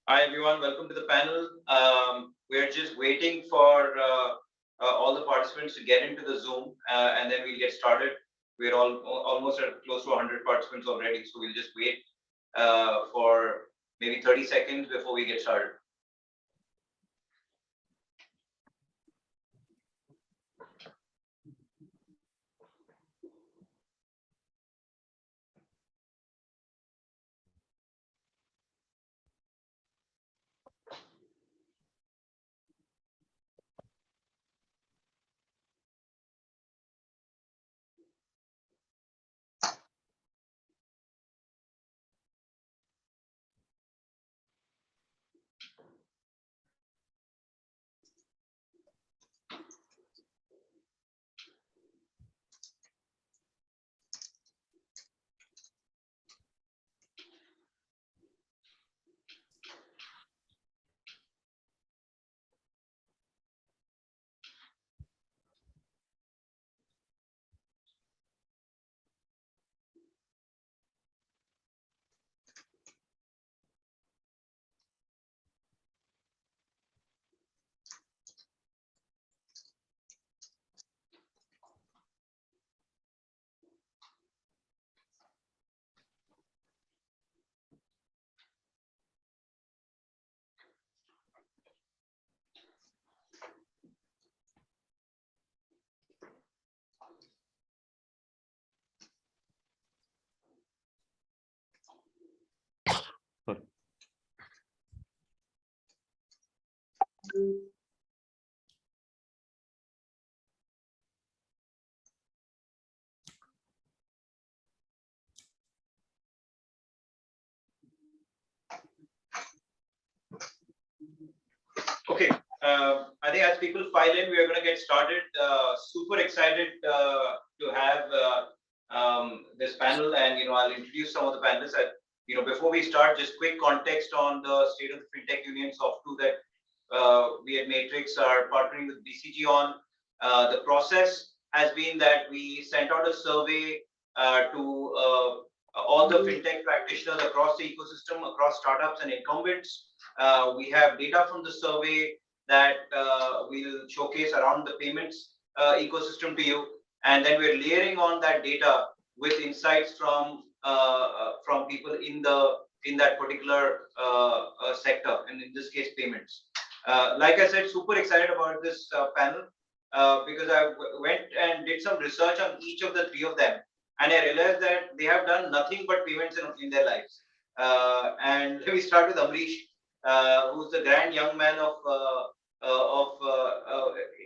Hi everyone, welcome to the panel. We're just waiting for all the participants to get into the Zoom and then we'll get started. We're almost at close to 100 participants already, so we'll just wait for maybe 30 seconds before we get started. Okay, I think as people file in, we are going to get started. Super excited to have this panel, and I'll introduce some of the panelists. Before we start, just quick context on the state of the FinTech Union Soft 2 that we at Matrix are partnering with BCG on. The process has been that we sent out a survey to all the FinTech practitioners across the ecosystem, across startups and incumbents. We have data from the survey that we'll showcase around the payments ecosystem to you, and then we're layering on that data with insights from people in that particular sector, and in this case, payments. Like I said, super excited about this panel because I went and did some research on each of the three of them, and I realized that they have done nothing but payments in their lives. And let me start with Amrish, who's the grand young man of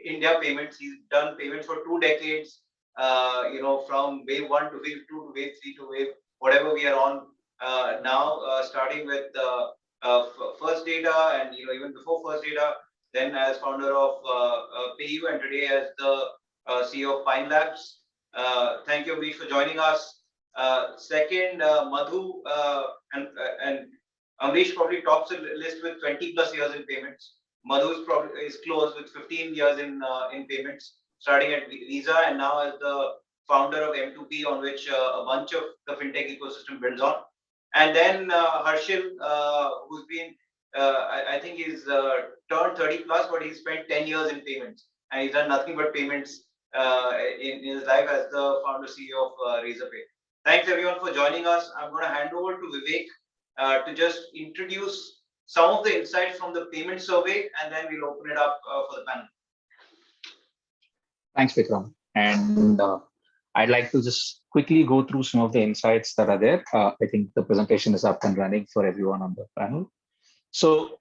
India payments. He's done payments for 2 decades. From wave 1 to wave 2 to wave 3 to wave whatever we are on now, starting with First Data, and even before First Data, then as founder of PayU, and today as the CEO of Pine Labs. Thank you, Amrish, for joining us. Second, Madhu, and Amrish probably tops the list with 20 plus years in payments. Madhu is close with 15 years in payments, starting at Visa and now as the founder of M2P, on which a bunch of the fintech ecosystem builds on. And then Harshil, who's been, I think he's turned 30 plus, but he's spent 10 years in payments, and he's done nothing but payments in his life as the founder CEO of Razorpay. Thanks everyone for joining us. I'm going to hand over to Vivek to just introduce some of the insights from the payment survey, and then we'll open it up for the panel. Thanks, Vikram. And I'd like to just quickly go through some of the insights that are there. I think the presentation is up and running for everyone on the panel. So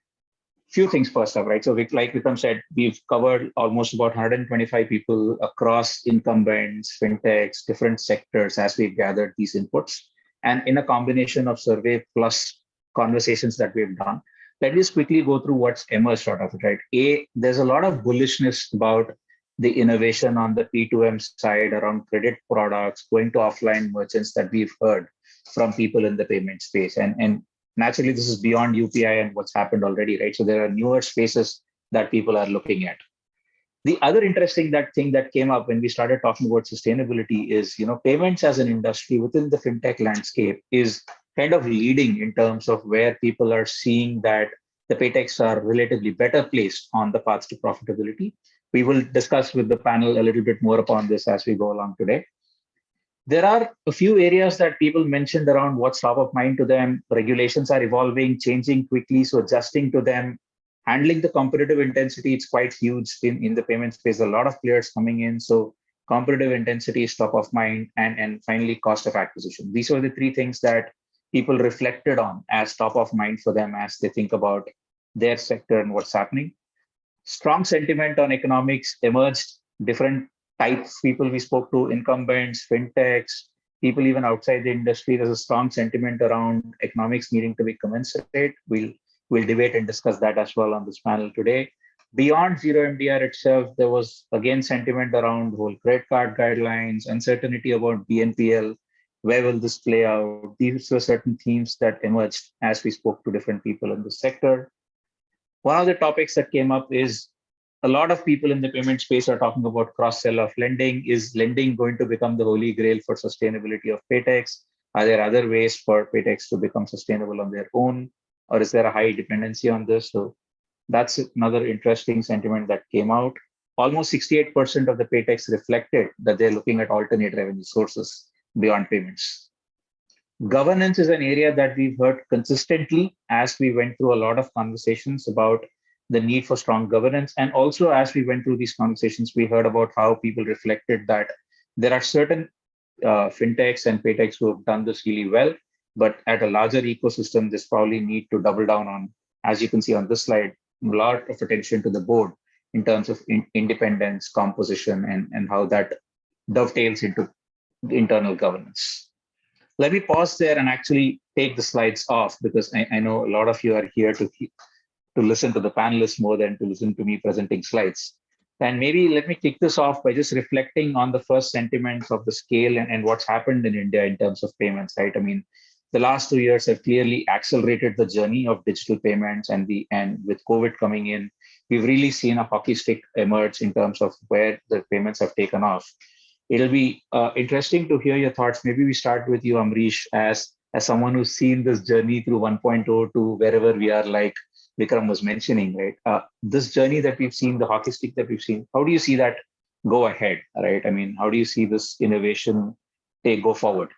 few things first up, right? So like Vikram said, we've covered almost about 125 people across incumbents, fintechs, different sectors as we've gathered these inputs. And in a combination of survey plus conversations that we've done, let me just quickly go through what's emerged out of it, right? There's a lot of bullishness about the innovation on the P2M side around credit products, going to offline merchants that we've heard from people in the payment space. And naturally, this is beyond UPI and what's happened already, right? So there are newer spaces that people are looking at. The other interesting thing that came up when we started talking about sustainability is, payments as an industry within the fintech landscape is kind of leading in terms of where people are seeing that the paytechs are relatively better placed on the paths to profitability. We will discuss with the panel a little bit more upon this as we go along today. There are a few areas that people mentioned around what's top of mind to them. Regulations are evolving, changing quickly, so adjusting to them. Handling the competitive intensity, it's quite huge in the payment space. A lot of players coming in, so competitive intensity is top of mind, and finally, cost of acquisition. These are the three things that people reflected on as top of mind for them as they think about their sector and what's happening. Strong sentiment on economics emerged. Different types of people we spoke to, incumbents, fintechs, people even outside the industry. There's a strong sentiment around economics needing to be commensurate. We'll debate and discuss that as well on this panel today. Beyond zero MDR itself, there was again sentiment around whole credit card guidelines, uncertainty about BNPL. Where will this play out? These were certain themes that emerged as we spoke to different people in the sector. One of the topics that came up is a lot of people in the payment space are talking about cross-sell of lending. Is lending going to become the holy grail for sustainability of paytechs? Are there other ways for paytechs to become sustainable on their own? Or is there a high dependency on this? So that's another interesting sentiment that came out. Almost 68% of the paytechs reflected that they're looking at alternate revenue sources beyond payments. Governance is an area that we've heard consistently as we went through a lot of conversations about the need for strong governance. And also, as we went through these conversations, we heard about how people reflected that there are certain fintechs and paytechs who have done this really well, but at a larger ecosystem, this probably need to double down on, as you can see on this slide, a lot of attention to the board in terms of independence, composition, and how that dovetails into internal governance. Let me pause there and actually take the slides off because I know a lot of you are here to listen to the panelists more than to listen to me presenting slides. And maybe let me kick this off by just reflecting on the first sentiments of the scale and what's happened in India in terms of payments, right? I mean, the last 2 years have clearly accelerated the journey of digital payments, and with COVID coming in, we've really seen a hockey stick emerge in terms of where the payments have taken off. It'll be interesting to hear your thoughts. Maybe we start with you, Amrish, as someone who's seen this journey through 1.0 to wherever we are, like Vikram was mentioning, right? This journey that we've seen, the hockey stick that we've seen, how do you see that go ahead, right? I mean, how do you see this innovation go forward?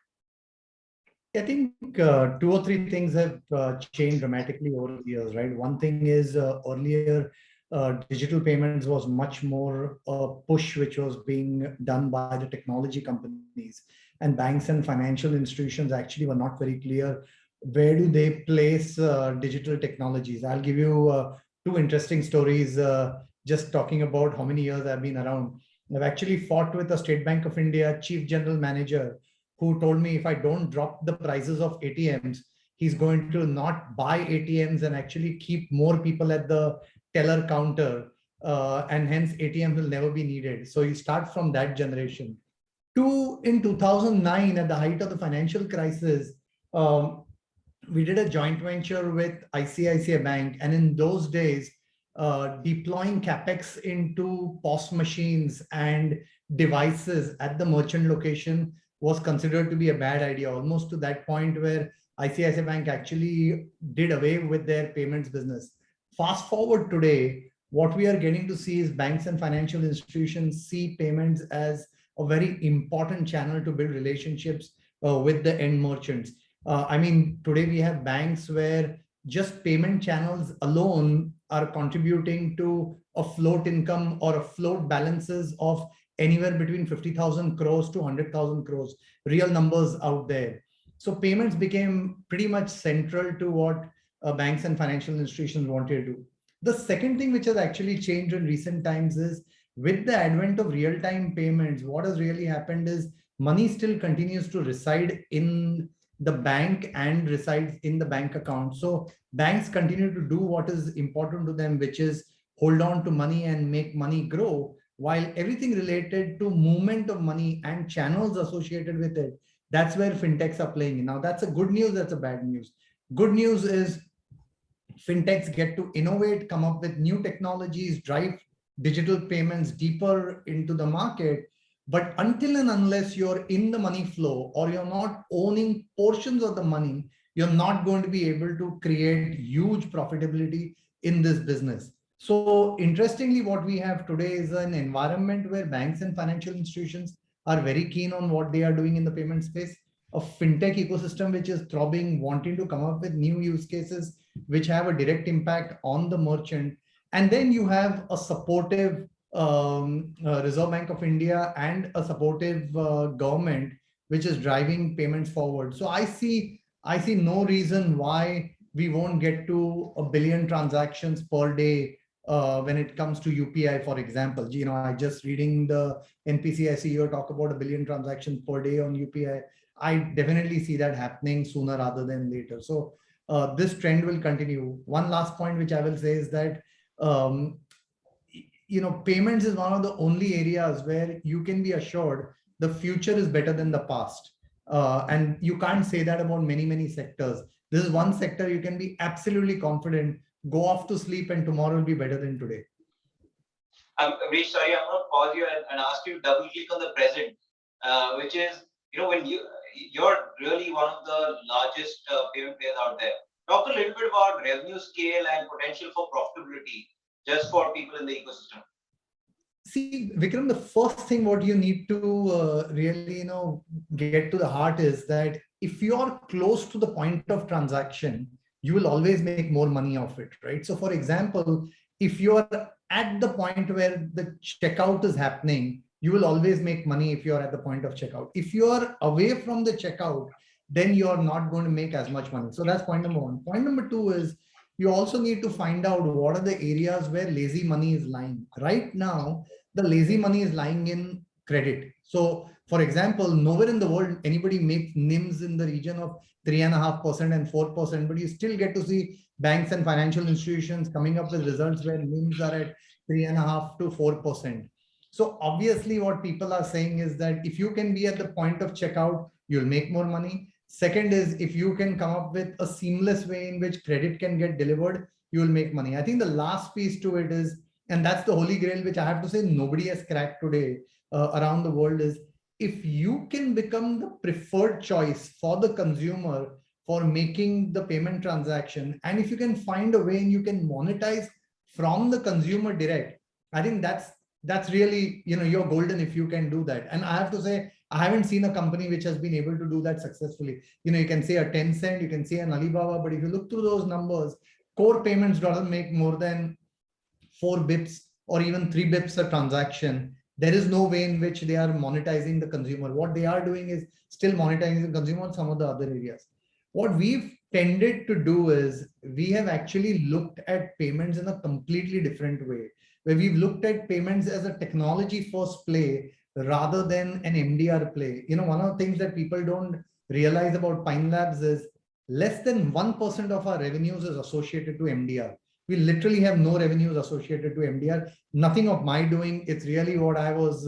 I think two or three things have changed dramatically over the years, right? One thing is earlier, digital payments was much more a push which was being done by the technology companies, and banks and financial institutions actually were not very clear where do they place digital technologies. I'll give you two interesting stories just talking about how many years I've been around. I've actually fought with a State Bank of India chief general manager who told me if I don't drop the prices of ATMs, he's going to not buy ATMs and actually keep more people at the teller counter, and hence ATM will never be needed. So you start from that generation. Two, in 2009, at the height of the financial crisis, we did a joint venture with ICICI Bank, and in those days, deploying capex into POS machines and devices at the merchant location was considered to be a bad idea, almost to that point where ICICI Bank actually did away with their payments business. Fast forward today, what we are getting to see is banks and financial institutions see payments as a very important channel to build relationships with the end merchants. I mean, today we have banks where just payment channels alone are contributing to a float income or a float balances of anywhere between 50,000 crores to 100,000 crores, real numbers out there. So payments became pretty much central to what banks and financial institutions wanted to do. The second thing which has actually changed in recent times is with the advent of real-time payments, what has really happened is money still continues to reside in the bank and resides in the bank account. So banks continue to do what is important to them, which is hold on to money and make money grow, while everything related to movement of money and channels associated with it, that's where fintechs are playing. Now, that's a good news, that's a bad news. Good news is fintechs get to innovate, come up with new technologies, drive digital payments deeper into the market. But until and unless you're in the money flow or you're not owning portions of the money, you're not going to be able to create huge profitability in this business. So interestingly, what we have today is an environment where banks and financial institutions are very keen on what they are doing in the payment space, a fintech ecosystem which is throbbing, wanting to come up with new use cases which have a direct impact on the merchant. And then you have a supportive Reserve Bank of India and a supportive government which is driving payments forward. So I see no reason why we won't get to 1 billion transactions per day when it comes to UPI, for example. You know, I just reading the NPCI CEO talk about 1 billion transactions per day on UPI. I definitely see that happening sooner rather than later. So this trend will continue. One last point which I will say is that you know, payments is one of the only areas where you can be assured the future is better than the past. And you can't say that about many sectors. This is one sector you can be absolutely confident, go off to sleep and tomorrow will be better than today. Amrish, sorry, I'm going to pause you and ask you to double click on the present, which is, you know, when you're really one of the largest payment players out there. Talk a little bit about revenue scale and potential for profitability just for people in the ecosystem. See, Vikram, the first thing what you need to really, you know, get to the heart is that if you are close to the point of transaction, you will always make more money off it, right? So for example, if you are at the point where the checkout is happening, you will always make money if you're at the point of checkout. If you are away from the checkout, then you're not going to make as much money. So that's point number one. Point number two is you also need to find out what are the areas where lazy money is lying. Right now, the lazy money is lying in credit. So for example, nowhere in the world anybody makes NIMs in the region of 3.5% and 4%, but you still get to see banks and financial institutions coming up with results where NIMs are at 3.5 to 4%. So obviously what people are saying is that if you can be at the point of checkout, you'll make more money. Second is if you can come up with a seamless way in which credit can get delivered, you will make money. I think the last piece to it is, and that's the holy grail, which I have to say nobody has cracked today around the world, is if you can become the preferred choice for the consumer for making the payment transaction, and if you can find a way and you can monetize from the consumer direct, I think that's really, you know, you're golden if you can do that. And I have to say, I haven't seen a company which has been able to do that successfully. You know, you can say a Tencent, you can say an Alibaba, but if you look through those numbers, core payments doesn't make more than 4 bips or even 3 bips a transaction. There is no way in which they are monetizing the consumer. What they are doing is still monetizing the consumer in some of the other areas. What we've tended to do is we have actually looked at payments in a completely different way, where we've looked at payments as a technology first play rather than an MDR play. You know, one of the things that people don't realize about Pine Labs is less than 1% of our revenues is associated to MDR. We literally have no revenues associated to MDR. Nothing of my doing. It's really what I was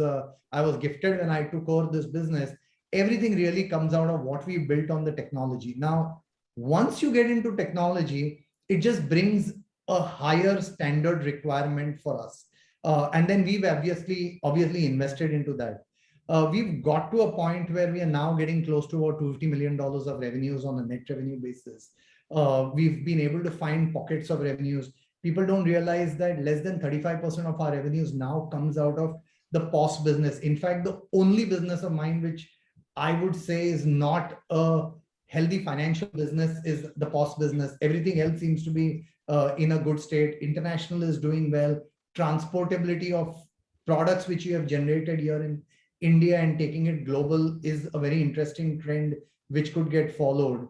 gifted when I took over this business. Everything really comes out of what we built on the technology. Now, once you get into technology, it just brings a higher standard requirement for us. And then we've obviously invested into that. We've got to a point where we are now getting close to about $250 million of revenues on a net revenue basis. We've been able to find pockets of revenues. People don't realize that less than 35% of our revenues now comes out of the POS business. In fact, the only business of mine which I would say is not a healthy financial business is the POS business. Everything else seems to be in a good state. International is doing well. Transportability of products which you have generated here in India and taking it global is a very interesting trend which could get followed.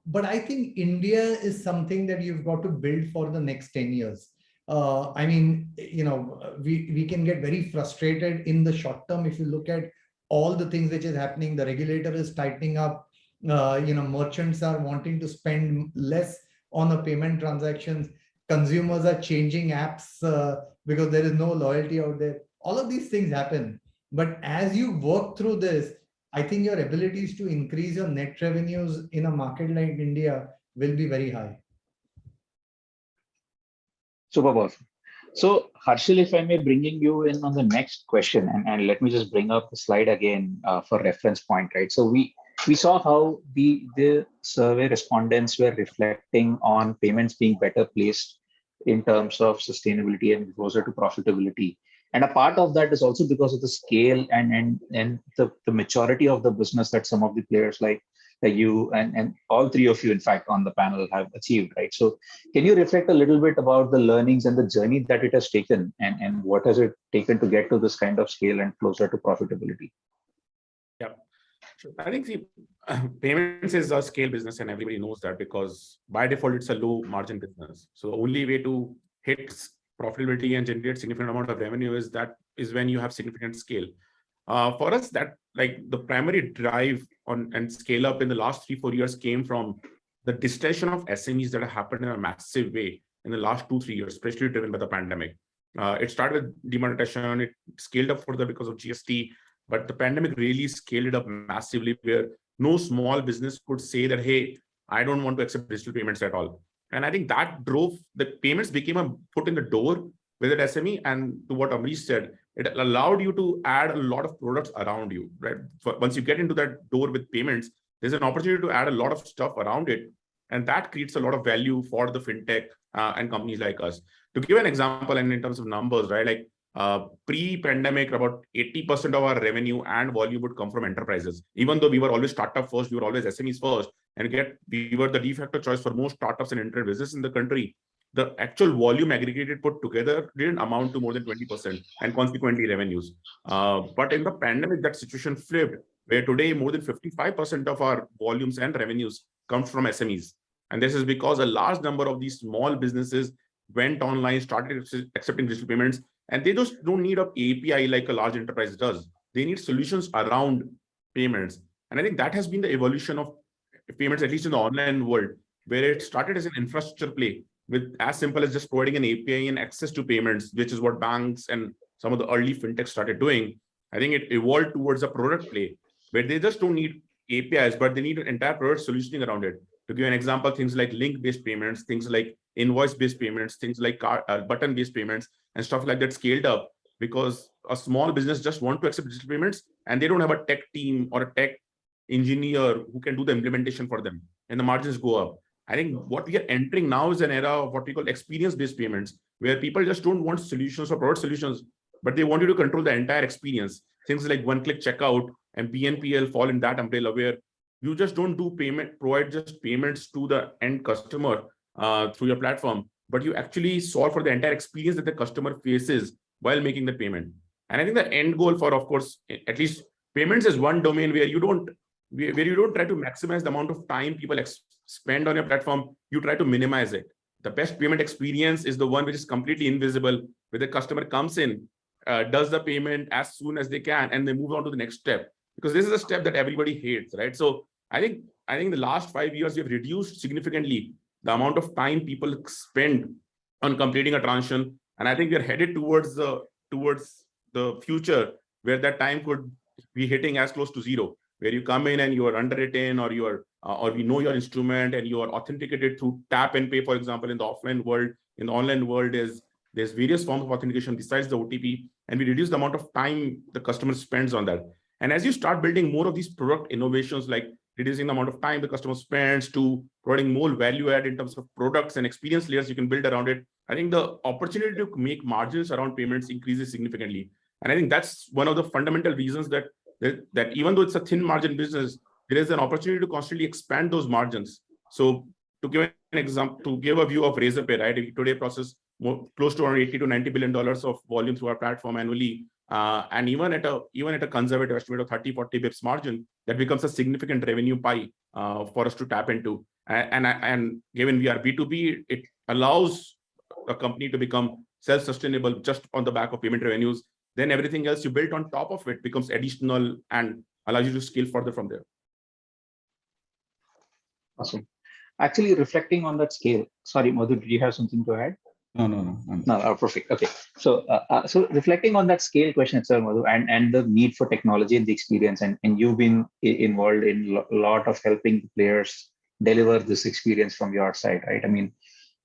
But I think India is something that you've got to build for the next 10 years. I mean, you know, we can get very frustrated in the short term if you look at all the things which is happening. The regulator is tightening up. You know, merchants are wanting to spend less on a payment transactions. Consumers are changing apps because there is no loyalty out there. All of these things happen. But as you work through this, I think your abilities to increase your net revenues in a market like India will be very high. Super boss. So Harshil, if I may bringing you in on the next question, and let me just bring up the slide again for reference point, right? So we saw how the survey respondents were reflecting on payments being better placed in terms of sustainability and closer to profitability. And a part of that is also because of the scale and the maturity of the business that some of the players like you and all three of you, in fact, on the panel have achieved, right? So can you reflect a little bit about the learnings and the journey that it has taken and what has it taken to get to this kind of scale and closer to profitability? Yeah, sure. I think payments is a scale business and everybody knows that because by default, it's a low margin business. So the only way to hit profitability and generate significant amount of revenue is when you have significant scale. For us, that like the primary drive on and scale up in the last 3-4 years came from the distortion of SMEs that have happened in a massive way in the last 2-3 years, especially driven by the pandemic. It started with demonetization, it scaled up further because of GST, but the pandemic really scaled it up massively where no small business could say that, hey, I don't want to accept digital payments at all. And I think that drove the payments became a foot in the door with an SME. And to what Amrish said, it allowed you to add a lot of products around you, right? Once you get into that door with payments, there's an opportunity to add a lot of stuff around it. And that creates a lot of value for the fintech and companies like us. To give an example, and in terms of numbers, right? Like pre-pandemic, about 80% of our revenue and volume would come from enterprises. Even though we were always startup first, we were always SMEs first, and we were the de facto choice for most startups and internet business in the country. The actual volume aggregated put together didn't amount to more than 20% and consequently revenues. But in the pandemic, that situation flipped, where today more than 55% of our volumes and revenues comes from SMEs. And this is because a large number of these small businesses went online, started accepting digital payments, and they just don't need an API like a large enterprise does. They need solutions around payments. And I think that has been the evolution of payments, at least in the online world, where it started as an infrastructure play with as simple as just providing an API and access to payments, which is what banks and some of the early fintechs started doing. I think it evolved towards a product play where they just don't need APIs, but they need an entire product solutioning around it. To give an example, things like link-based payments, things like invoice-based payments, things like button-based payments, and stuff like that scaled up because a small business just want to accept digital payments and they don't have a tech team or a tech engineer who can do the implementation for them, and the margins go up. I think what we are entering now is an era of what we call experience-based payments, where people just don't want solutions or product solutions, but they want you to control the entire experience. Things like one-click checkout and BNPL fall in that umbrella, where you just don't do provide just payments to the end customer through your platform, but you actually solve for the entire experience that the customer faces while making the payment. And I think the end goal for, of course, at least payments is one domain where you don't try to maximize the amount of time people spend on your platform. You try to minimize it. The best payment experience is the one which is completely invisible, where the customer comes in, does the payment as soon as they can, and they move on to the next step, because this is a step that everybody hates, right? So I think the last 5 years we have reduced significantly the amount of time people spend on completing a transaction, and I think we are headed towards the future where that time could be hitting as close to zero, where you come in and you are underwritten, or you are or we know your instrument and you are authenticated through tap and pay, for example. In the offline world, in the online world, there's various forms of authentication besides the OTP, and we reduce the amount of time the customer spends on that. And as you start building more of these product innovations, like reducing the amount of time the customer spends to providing more value add in terms of products and experience layers you can build around it, I think the opportunity to make margins around payments increases significantly. And I think that's one of the fundamental reasons that even though it's a thin margin business, there is an opportunity to constantly expand those margins. So to give an example, to give a view of Razorpay, right? We today process close to around $80 to $90 billion of volume through our platform annually. And even at a conservative estimate of 30-40 bips margin, that becomes a significant revenue pie for us to tap into. And given we are B2B, it allows a company to become self-sustainable just on the back of payment revenues. Then everything else you build on top of it becomes additional and allows you to scale further from there. Awesome. Actually, reflecting on that scale, sorry, Madhu, do you have something to add? No, perfect. Okay. So reflecting on that scale question itself, Madhu, and the need for technology and the experience, and you've been involved in a lot of helping players deliver this experience from your side, right? I mean,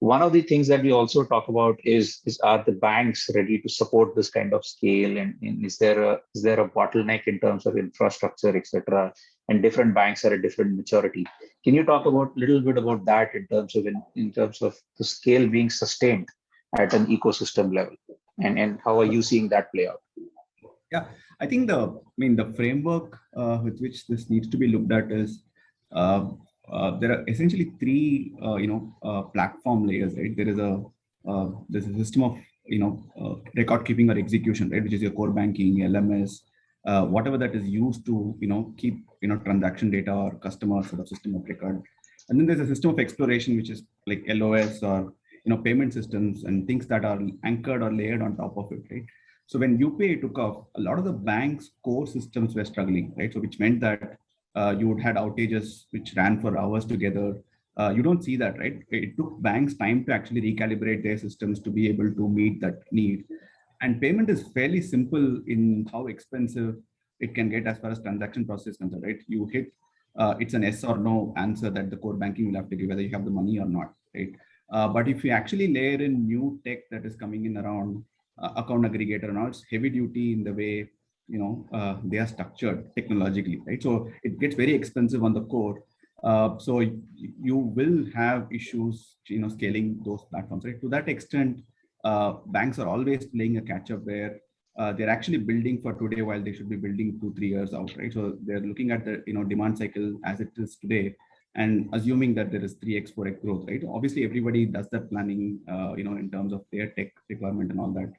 one of the things that we also talk about is are the banks ready to support this kind of scale, and is there a bottleneck in terms of infrastructure, etc.? and different banks are at different maturity. Can you talk about little bit about that in terms of the scale being sustained at an ecosystem level, and how are you seeing that play out? Yeah, I think the framework with which this needs to be looked at is there are essentially three platform layers, right? There's a system of record keeping or execution, right, which is your core banking, LMS, whatever that is used to keep transaction data or customer sort of system of record. And then there's a system of exploration, which is like LOS or payment systems and things that are anchored or layered on top of it, right? So when UPI took off, a lot of the bank's core systems were struggling, right? So which meant that you would had outages which ran for hours together. You don't see that, right? It took banks time to actually recalibrate their systems to be able to meet that need. And payment is fairly simple in how expensive it can get as far as transaction process is concerned, right? You hit, it's an yes or no answer that the core banking will have to give, whether you have the money or not, right? But if you actually layer in new tech that is coming in around account aggregator, now it's heavy duty in the way they are structured technologically, right? So it gets very expensive on the core. So you will have issues, scaling those platforms, right? To that extent, banks are always playing a catch up where they're actually building for today while they should be building 2-3 years out, right? So they're looking at the demand cycle as it is today and assuming that there is 3x 4x growth, right? Obviously everybody does that planning in terms of their tech requirement and all that.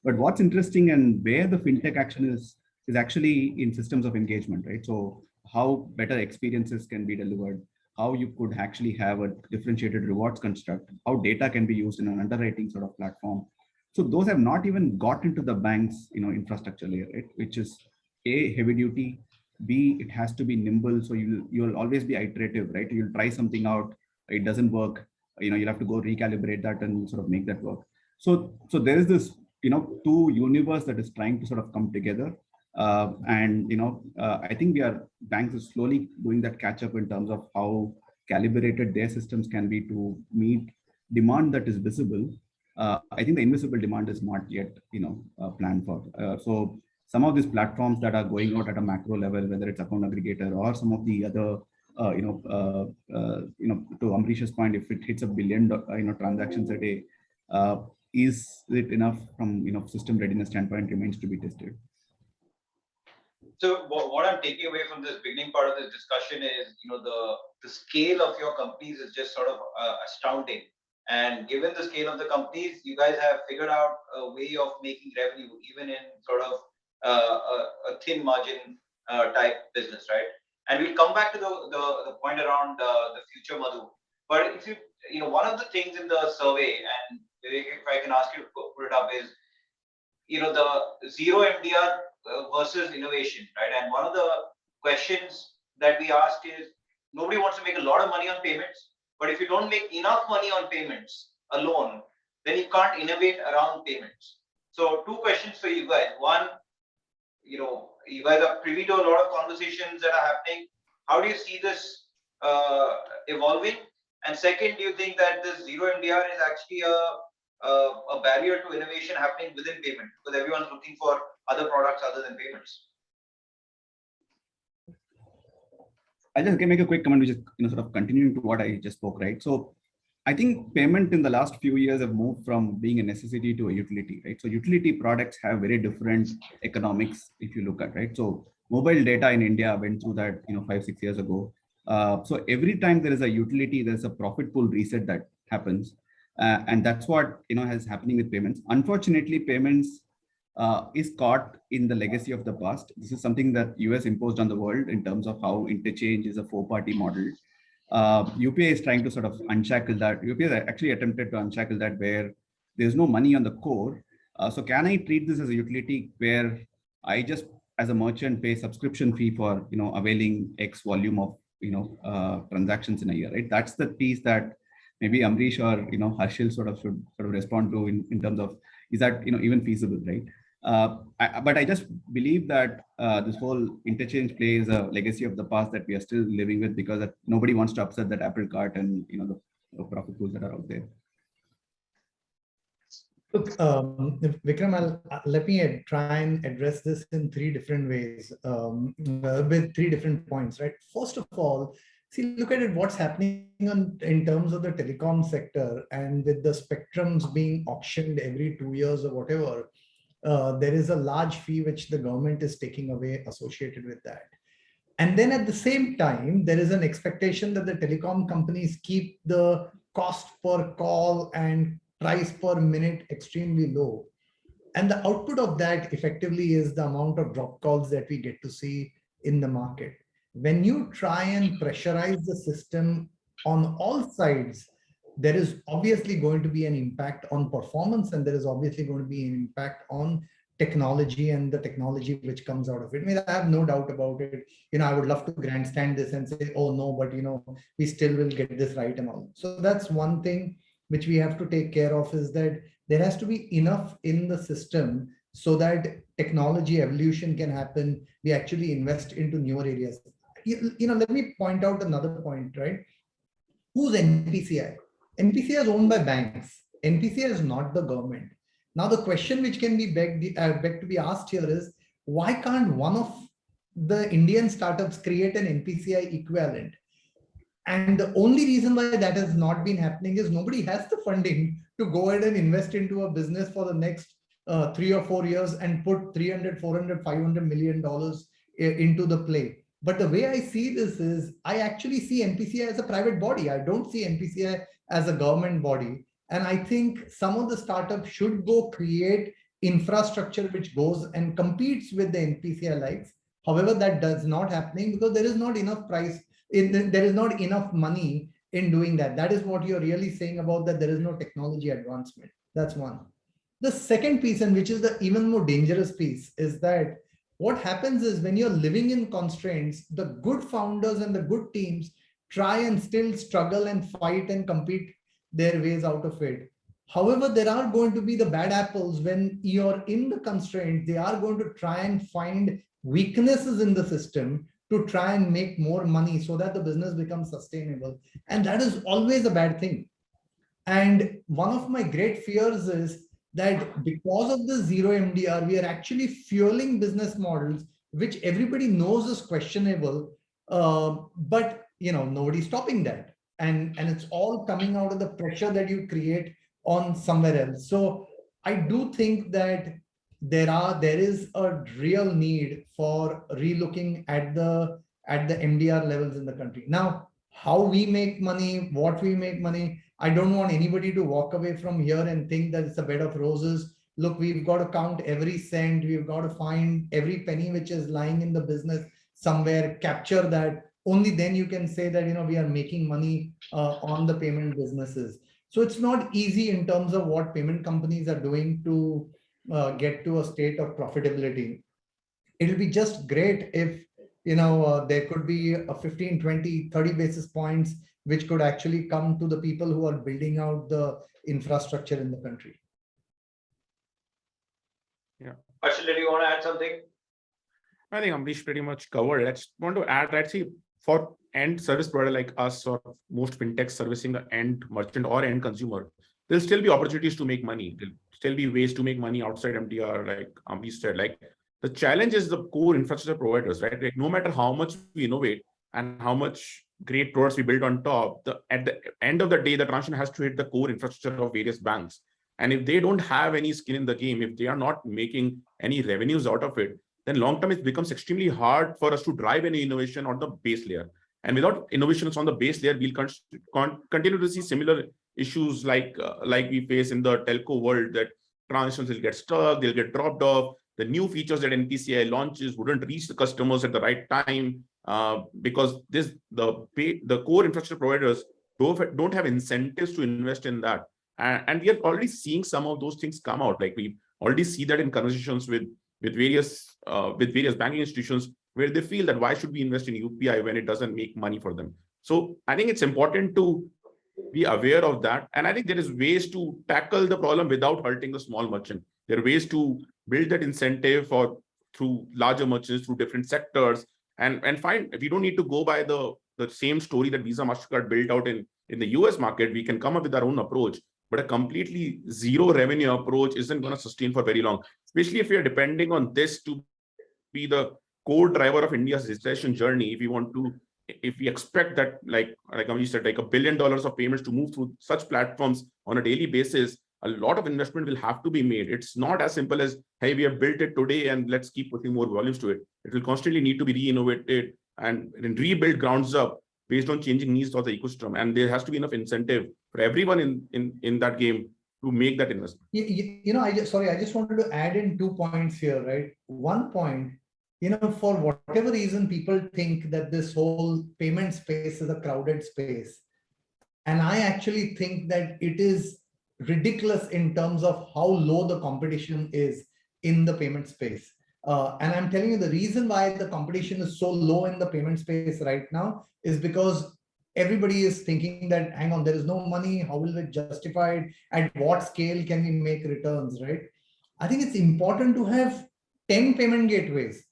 But what's interesting and where the fintech action is actually in systems of engagement, right? So how better experiences can be delivered, how you could actually have a differentiated rewards construct, how data can be used in an underwriting sort of platform. So those have not even got into the bank's infrastructure layer, right? Which is A, heavy duty, B, it has to be nimble. So you'll always be iterative, right? You'll try something out, it doesn't work, you'll have to go recalibrate that and sort of make that work. So there is this two universe that is trying to sort of come together. I think banks are slowly doing that catch up in terms of how calibrated their systems can be to meet demand that is visible. I think the invisible demand is not yet, planned for. So some of these platforms that are going out at a macro level, whether it's account aggregator or some of the other, to Amrish's point, if it hits 1 billion, transactions a day, is it enough from system readiness standpoint remains to be tested. So what I'm taking away from this beginning part of this discussion is, the scale of your companies is just sort of astounding. And given the scale of the companies, you guys have figured out a way of making revenue, even in sort of a thin margin type business, right? And we'll come back to the point around the future, Madhu. But if one of the things in the survey, and Vivek, if I can ask you to put it up, is the zero MDR versus innovation, right? And one of the questions that we asked is, nobody wants to make a lot of money on payments, but if you don't make enough money on payments alone, then you can't innovate around payments. So 2 questions for you guys. One, you guys are privy to a lot of conversations that are happening. How do you see this evolving? And second, do you think that this zero MDR is actually a barrier to innovation happening within payment, because everyone's looking for other products other than payments? I just can make a quick comment, which is sort of continuing to what I just spoke, right? So I think payment in the last few years have moved from being a necessity to a utility, right? So utility products have very different economics if you look at, right? So mobile data in India went through that 5-6 years ago. So every time there is a utility, there's a profit pool reset that happens. And that's what is happening with payments. Unfortunately, payments is caught in the legacy of the past. This is something that US imposed on the world in terms of how interchange is a 4-party model. UPI is trying to sort of unshackle that. UPI has actually attempted to unshackle that, where there's no money on the core. So can I treat this as a utility where I just, as a merchant, pay subscription fee for availing X volume of transactions in a year, right? That's the piece that maybe Amrish or Harshil should respond to in terms of, is that even feasible, right? But I just believe that this whole interchange play is a legacy of the past that we are still living with, because nobody wants to upset that apple cart and the profit pools that are out there. Look, Vikram, let me try and address this in three different ways, with three different points, right? First of all, see, look at it, what's happening in terms of the telecom sector, and with the spectrums being auctioned every 2 years or whatever, there is a large fee which the government is taking away associated with that. And then at the same time, there is an expectation that the telecom companies keep the cost per call and price per minute extremely low. And the output of that effectively is the amount of drop calls that we get to see in the market. When you try and pressurize the system on all sides, there is obviously going to be an impact on performance, and there is obviously going to be an impact on technology and the technology which comes out of it. I mean, I have no doubt about it. I would love to grandstand this and say, oh no, but we still will get this right and all. So that's one thing which we have to take care of, is that there has to be enough in the system so that technology evolution can happen. We actually invest into newer areas. Let me point out another point, right? Who's NPCI? NPCI is owned by banks. NPCI is not the government. Now, the question which can be begged to be asked here is, why can't one of the Indian startups create an NPCI equivalent? And the only reason why that has not been happening is nobody has the funding to go ahead and invest into a business for the next 3 or 4 years and put 300, 400, 500 million dollars into the play. But the way I see this is, I actually see NPCI as a private body. I don't see NPCI as a government body. And I think some of the startups should go create infrastructure which goes and competes with the NPCI likes. However, that does not happening because there is not enough there is not enough money in doing that. That is what you're really saying about that there is no technology advancement. That's one. The second piece, and which is the even more dangerous piece, is that what happens is when you're living in constraints, the good founders and the good teams try and still struggle and fight and compete their ways out of it. However, there are going to be the bad apples when you're in the constraint. They are going to try and find weaknesses in the system to try and make more money so that the business becomes sustainable. And that is always a bad thing. And one of my great fears is that because of the zero MDR, we are actually fueling business models which everybody knows is questionable, but nobody's stopping that. And it's all coming out of the pressure that you create on somewhere else. So I do think that there is a real need for relooking at the MDR levels in the country. Now, how we make money, what we make money, I don't want anybody to walk away from here and think that it's a bed of roses. Look, we've got to count every cent. We've got to find every penny which is lying in the business somewhere, capture that. Only then you can say that, we are making money on the payment businesses. So it's not easy in terms of what payment companies are doing to get to a state of profitability. It'll be just great if, there could be a 15, 20, 30 basis points, which could actually come to the people who are building out the infrastructure in the country. Yeah. Harshil, do you want to add something? I think Amrish pretty much covered. Let's want to add, let's see, for end service provider like us or most fintech servicing the end merchant or end consumer, there'll still be opportunities to make money. There'll still be ways to make money outside MDR, like Amrish said. Like the challenge is the core infrastructure providers, right? Like no matter how much we innovate and how much great products we build on top, at the end of the day, the transaction has to hit the core infrastructure of various banks. And if they don't have any skin in the game, if they are not making any revenues out of it, then long term it becomes extremely hard for us to drive any innovation on the base layer. And without innovations on the base layer, we'll continue to see similar issues like we face in the telco world, that transactions will get stuck, they'll get dropped off. The new features that NPCI launches wouldn't reach the customers at the right time because the core infrastructure providers don't have incentives to invest in that. And we are already seeing some of those things come out. Like we already see that in conversations with various banking institutions, where they feel that why should we invest in UPI when it doesn't make money for them? So I think it's important to be aware of that. And I think there is ways to tackle the problem without hurting the small merchant. There are ways to build that incentive through larger merchants, through different sectors, and find, we don't need to go by the same story that Visa, MasterCard built out in the US market. We can come up with our own approach. but a completely zero revenue approach isn't going to sustain for very long, especially if you're depending on this to be the core driver of India's digitization journey. If we expect that, like Amrish said, like $1 billion of payments to move through such platforms on a daily basis, a lot of investment will have to be made. It's not as simple as, hey, we have built it today and let's keep putting more volumes to it. It will constantly need to be re-innovated and rebuilt grounds up based on changing needs of the ecosystem. And there has to be enough incentive for everyone in that game to make that investment. I just wanted to add in 2 points here, right? One point, for whatever reason, people think that this whole payment space is a crowded space. And I actually think that it is ridiculous in terms of how low the competition is in the payment space. And I'm telling you, the reason why the competition is so low in the payment space right now is because everybody is thinking that, hang on, there is no money. How will it justify it? At what scale can we make returns, right? I think it's important to have 10 payment gateways,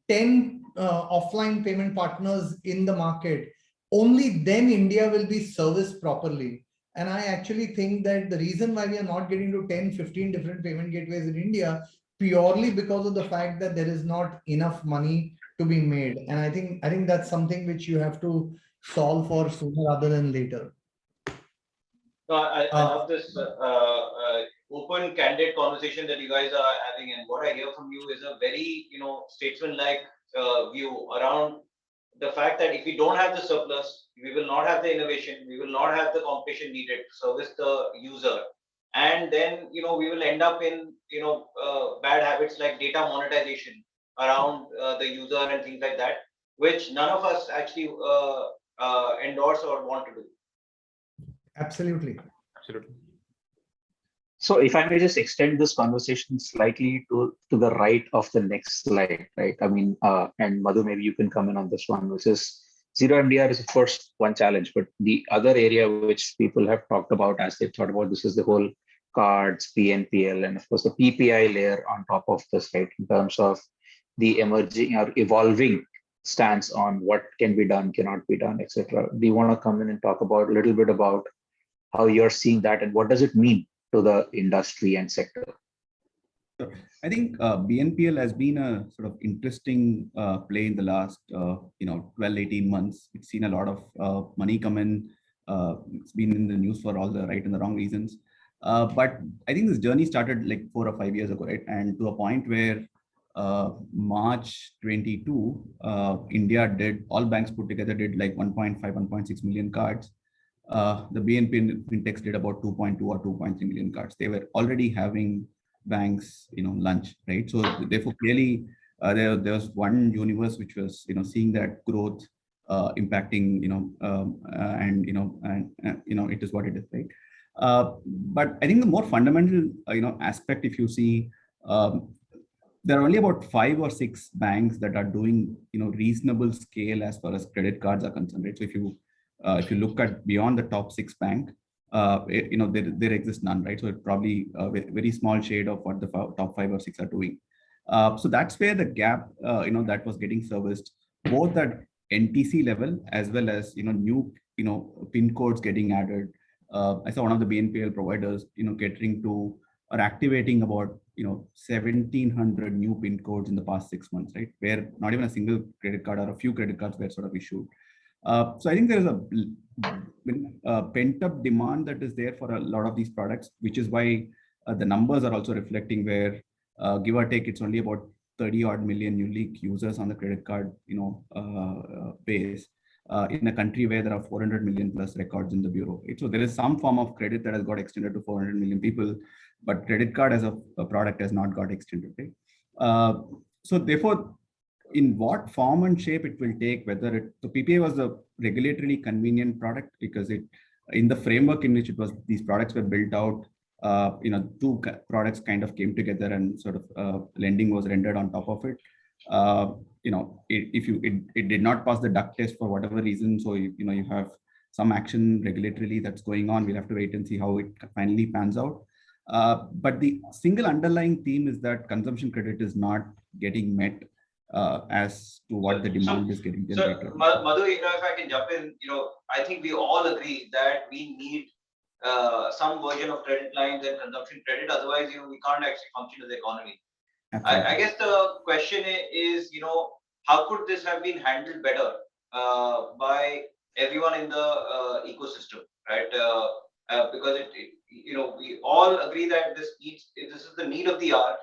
10 offline payment partners in the market. Only then India will be serviced properly. And I actually think that the reason why we are not getting to 10, 15 different payment gateways in India, purely because of the fact that there is not enough money to be made. And I think that's something which you have to solve for sooner rather than later. No, I love this open, candid conversation that you guys are having, and what I hear from you is a very, statesman-like view around the fact that if we don't have the surplus, we will not have the innovation, we will not have the competition needed to service the user, and then we will end up in bad habits like data monetization around the user and things like that, which none of us actually endorse or want to do. Absolutely. Absolutely. So if I may just extend this conversation slightly to the right of the next slide, right? I mean, and Madhu, maybe you can come in on this one, which is zero MDR is of course one challenge, but the other area which people have talked about as they've thought about this is the whole cards, BNPL, and of course the PPI layer on top of this, right? In terms of the emerging or evolving stance on what can be done, cannot be done, etc. Do you want to come in and talk about a little bit about how you're seeing that and what does it mean to the industry and sector? I think BNPL has been a sort of interesting play in the last 12, 18 months. It's seen a lot of money come in. It's been in the news for all the right and the wrong reasons. But I think this journey started like 4 or 5 years ago, right? And to a point where March 22, India did, all banks put together did like 1.5, 1.6 million cards. The BNP Fintechs did about 2.2 or 2.3 million cards. They were already having banks, lunch, right? So therefore, clearly, there was one universe which was, seeing that growth impacting, it is what it is, right? But I think the more fundamental, aspect, if you see, there are only about 5 or 6 banks that are doing, reasonable scale as far as credit cards are concerned, right? So if you look at beyond the top 6 bank, there exists none, right? So it's probably a very small shade of what the top 5 or 6 are doing. So that's where the gap, that was getting serviced, both at NTC level as well as new pin codes getting added. I saw one of the BNPL providers, catering to or activating about 1,700 new pin codes in the past 6 months, right? Where not even a single credit card or a few credit cards were sort of issued. So I think there is a pent-up demand that is there for a lot of these products, which is why the numbers are also reflecting where, give or take, it's only about 30 odd million unique users on the credit card, base, in a country where there are 400 million plus records in the bureau. Right? So there is some form of credit that has got extended to 400 million people, but credit card as a product has not got extended. Right? So therefore, in what form and shape it will take, whether the PPI was a regulatorily convenient product because it, in the framework in which it was, these products were built out, 2 products kind of came together and sort of lending was rendered on top of it. It did not pass the duct test for whatever reason, so you have some action regulatorily that's going on. We'll have to wait and see how it finally pans out. But the single underlying theme is that consumption credit is not getting met as to what the demand is getting generated. So, Madhu, if I can jump in, I think we all agree that we need some version of credit lines and consumption credit. Otherwise, we can't actually function as the economy. Absolutely. I guess the question is, how could this have been handled better by everyone in the ecosystem, right? Because we all agree that this is the need of the hour,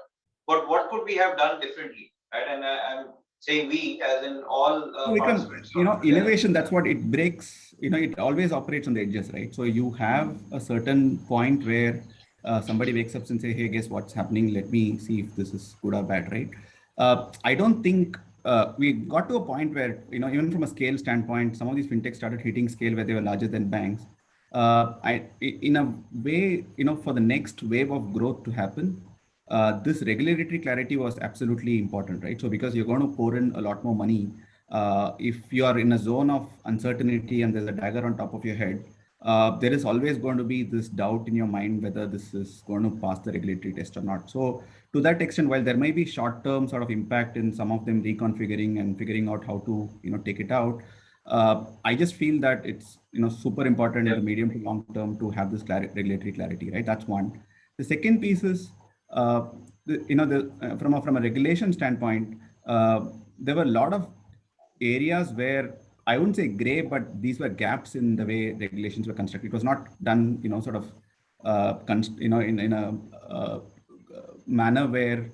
but what could we have done differently, right? And I'm saying we, as in all Vikram, participants. innovation, that's what it breaks, it always operates on the edges, right? So you have a certain point where somebody wakes up and say, hey, guess what's happening? Let me see if this is good or bad, right? I don't think we got to a point where, even from a scale standpoint, some of these fintechs started hitting scale where they were larger than banks. In a way, for the next wave of growth to happen, this regulatory clarity was absolutely important, right? So because you're going to pour in a lot more money, if you are in a zone of uncertainty and there's a dagger on top of your head, there is always going to be this doubt in your mind whether this is going to pass the regulatory test or not. So to that extent, while there may be short-term sort of impact in some of them reconfiguring and figuring out how to take it out, I just feel that it's super important in the medium to long term to have this regulatory clarity, right? That's one. The second piece is from a regulation standpoint, there were a lot of areas where I wouldn't say gray, but these were gaps in the way regulations were constructed. It was not done, sort of, in a manner where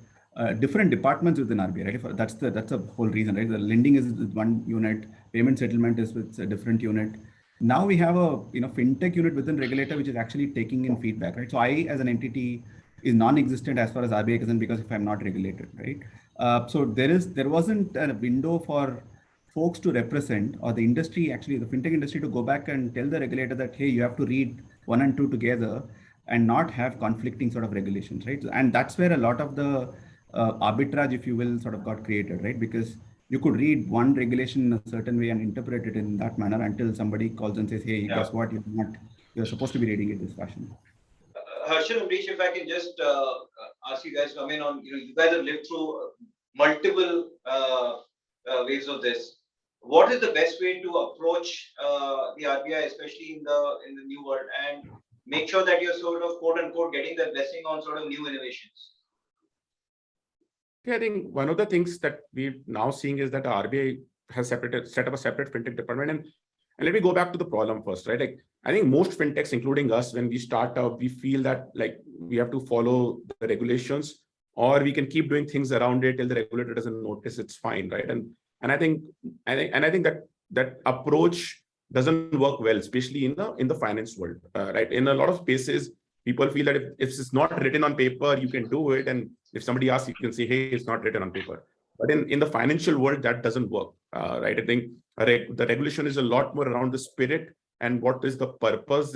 different departments within RBI, right? That's the whole reason, right? The lending is with one unit, payment settlement is with a different unit. Now we have a fintech unit within regulator which is actually taking in feedback, right? So I, as an entity, is non-existent as far as RBI is concerned because if I'm not regulated, right? So there wasn't a window for folks to represent, or the industry, actually the fintech industry, to go back and tell the regulator that, hey, you have to read 1 and 2 together and not have conflicting sort of regulations, right? And that's where a lot of the arbitrage, if you will, sort of got created, right? Because you could read one regulation in a certain way and interpret it in that manner until somebody calls and says, hey, guess what? You're supposed to be reading it this fashion. Harshil, Amrish, if I can just ask you guys to come in on, you guys have lived through multiple waves of this. What is the best way to approach the RBI, especially in the new world, and make sure that you're sort of quote unquote getting the blessing on sort of new innovations? I think one of the things that we're now seeing is that the RBI has set up a separate fintech department. And let me go back to the problem first, right? Like, I think most fintechs, including us, when we start out, we feel that like we have to follow the regulations, or we can keep doing things around it till the regulator doesn't notice, it's fine, right? And I think that approach doesn't work well, especially in the finance world, right? In a lot of spaces, people feel that if it's not written on paper, you can do it. And if somebody asks, you can say, hey, it's not written on paper. But in the financial world, that doesn't work, right? I think the regulation is a lot more around the spirit and what is the purpose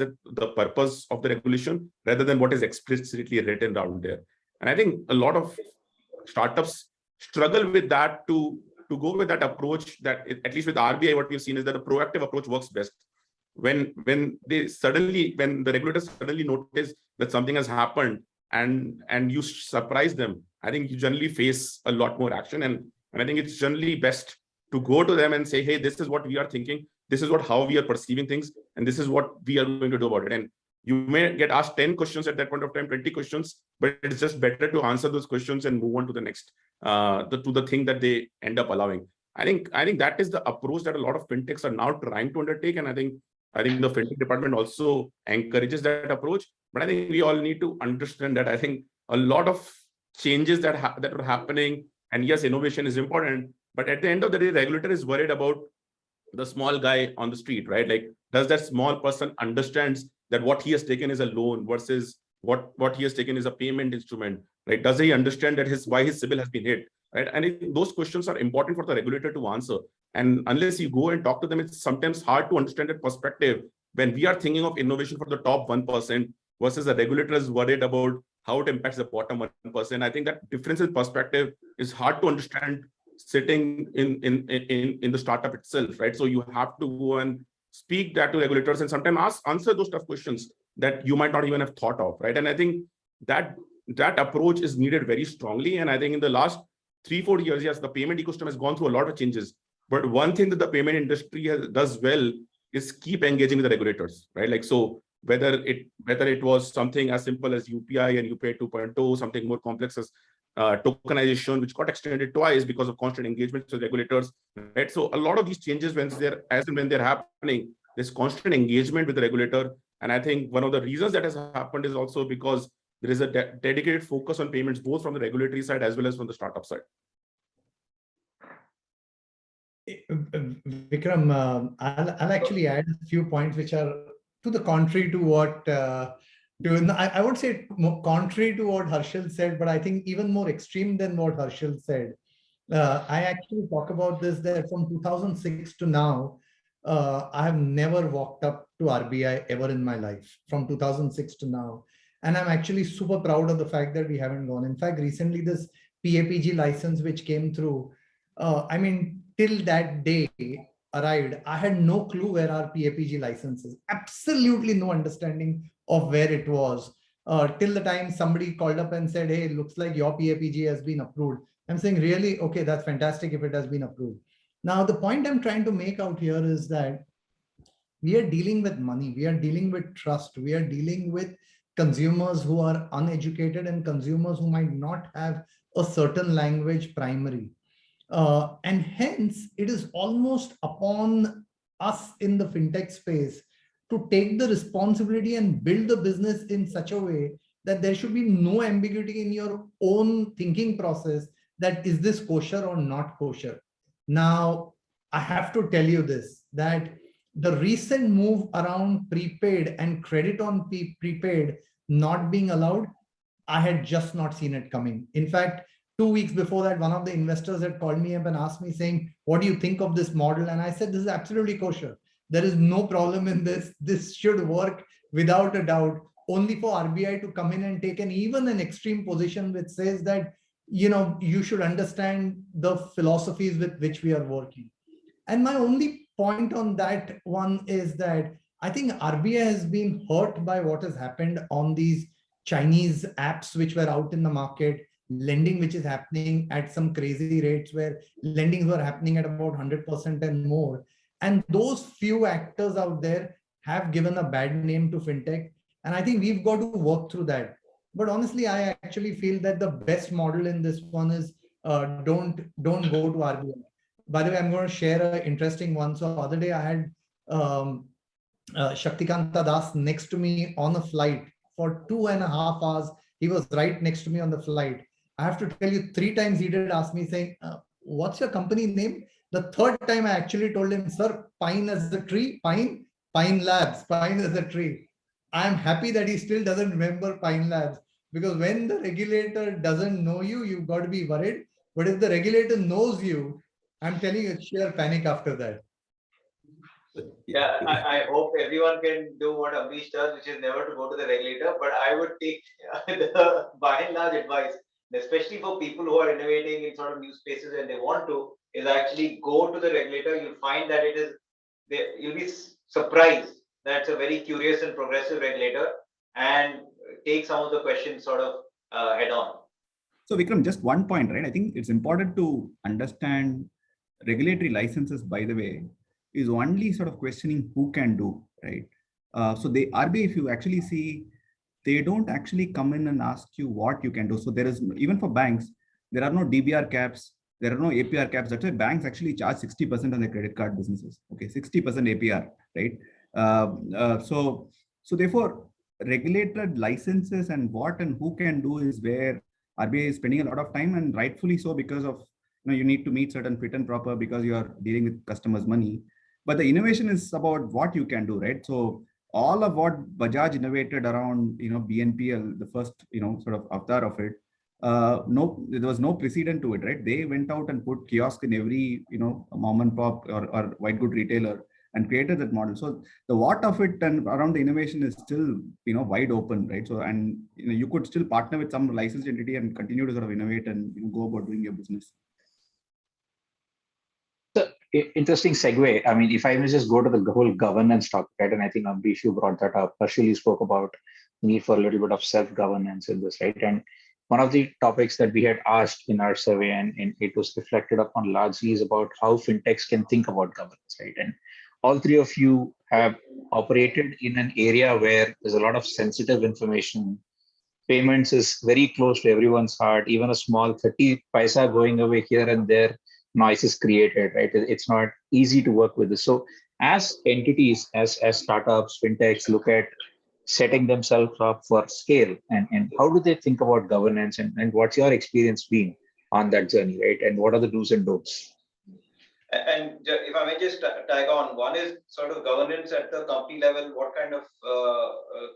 of the regulation, rather than what is explicitly written down there. And I think a lot of startups struggle with that to go with that approach. That at least with RBI, what we've seen is that a proactive approach works best. When the regulators suddenly notice that something has happened and you surprise them, I think you generally face a lot more action. And I think it's generally best to go to them and say, hey, this is what we are thinking, this is how we are perceiving things, and this is what we are going to do about it. And you may get asked 10 questions at that point of time, 20 questions, but it's just better to answer those questions and move on to the next, to the thing that they end up allowing. I think that is the approach that a lot of fintechs are now trying to undertake. And I think the fintech department also encourages that approach. But I think we all need to understand that I think a lot of changes that are happening, and yes, innovation is important, but at the end of the day, the regulator is worried about the small guy on the street, right? Like, does that small person understands that what he has taken is a loan versus what he has taken is a payment instrument, right? Does he understand that why his CIBIL has been hit, right? And those questions are important for the regulator to answer. And unless you go and talk to them, it's sometimes hard to understand that perspective when we are thinking of innovation for the top 1% versus the regulator is worried about how it impacts the bottom 1%. I think that difference in perspective is hard to understand sitting in the startup itself, right? So you have to go and speak that to regulators and sometimes answer those tough questions that you might not even have thought of, right? And I think that approach is needed very strongly. And I think in the last 3-4 years, yes, the payment ecosystem has gone through a lot of changes. But one thing that the payment industry does well is keep engaging with the regulators, right? Like, so whether it was something as simple as UPI and UPI 2.0, something more complex as tokenization, which got extended twice because of constant engagement with regulators, right? So a lot of these changes, when they're happening, there's constant engagement with the regulator. And I think one of the reasons that has happened is also because there is a dedicated focus on payments, both from the regulatory side as well as from the startup side. Vikram, I'll actually add a few points which are to the contrary to what I would say contrary to what Harshil said, but I think even more extreme than what Harshil said. I actually talk about this, that from 2006 to now, I have never walked up to RBI ever in my life, from 2006 to now. And I'm actually super proud of the fact that we haven't gone. In fact, recently this PAPG license which came through, I mean, till that day arrived, I had no clue where our PAPG license is. Absolutely no understanding of where it was. Till the time somebody called up and said, hey, it looks like your PAPG has been approved. I'm saying, really? Okay, that's fantastic if it has been approved. Now, the point I'm trying to make out here is that we are dealing with money. We are dealing with trust. We are dealing with consumers who are uneducated and consumers who might not have a certain language primary. And hence, it is almost upon us in the fintech space to take the responsibility and build the business in such a way that there should be no ambiguity in your own thinking process that is this kosher or not kosher. Now, I have to tell you this, that the recent move around prepaid and credit on prepaid not being allowed, I had just not seen it coming. In fact, 2 weeks before that, one of the investors had called me up and asked me saying, what do you think of this model? And I said, this is absolutely kosher. There is no problem in this. This should work without a doubt, only for RBI to come in and take even an extreme position which says that, you should understand the philosophies with which we are working. And my only point on that one is that I think RBI has been hurt by what has happened on these Chinese apps which were out in the market, lending which is happening at some crazy rates, where lendings were happening at about 100% and more. And those few actors out there have given a bad name to fintech. And I think we've got to work through that. But honestly, I actually feel that the best model in this one is don't go to RBI. By the way, I'm going to share an interesting one. So the other day I had Shaktikanta Das next to me on a flight for 2.5 hours. He was right next to me on the flight. I have to tell you, 3 times he did ask me saying, what's your company name? The 3rd time I actually told him, sir, Pine as a tree, Pine Labs, Pine as a tree. I'm happy that he still doesn't remember Pine Labs, because when the regulator doesn't know you, you've got to be worried. But if the regulator knows you, I'm telling you, it's sheer panic after that. Yeah, I hope everyone can do what Amrish does, which is never to go to the regulator. But I would take the by and large advice, especially for people who are innovating in sort of new spaces and they want to, is actually go to the regulator. You'll find that you'll be surprised that it's a very curious and progressive regulator, and take some of the questions sort of head on. So Vikram, just one point, right? I think it's important to understand regulatory licenses, by the way, is only sort of questioning who can do, right? So the RBI, if you actually see, they don't actually come in and ask you what you can do. So there is, even for banks, there are no DBR caps, there are no APR caps. That's why banks actually charge 60% on their credit card businesses. Okay, 60% APR, right? So therefore, regulated licenses and what and who can do is where RBI is spending a lot of time, and rightfully so, because of, you need to meet certain fit and proper because you are dealing with customers' money. But the innovation is about what you can do, right? So all of what Bajaj innovated around, BNPL, the first, sort of avatar of it, there was no precedent to it, right? They went out and put kiosk in every, mom and pop or white good retailer and created that model. So the what of it and around the innovation is still, wide open, right? So, and you could still partner with some licensed entity and continue to sort of innovate and go about doing your business. Interesting segue. I mean, if I may just go to the whole governance topic, right? And I think Amrish, you brought that up. Harshil, you spoke about need for a little bit of self-governance in this, right? And one of the topics that we had asked in our survey, and it was reflected upon largely, is about how fintechs can think about governance, right? And all three of you have operated in an area where there's a lot of sensitive information. Payments is very close to everyone's heart. Even a small 30 paisa going away here and there, noise is created, right? It's not easy to work with this. So as entities, as startups, fintechs look at setting themselves up for scale, and how do they think about governance, and what's your experience been on that journey, right? And what are the do's and don'ts? And if I may just tag on, one is sort of governance at the company level, what kind of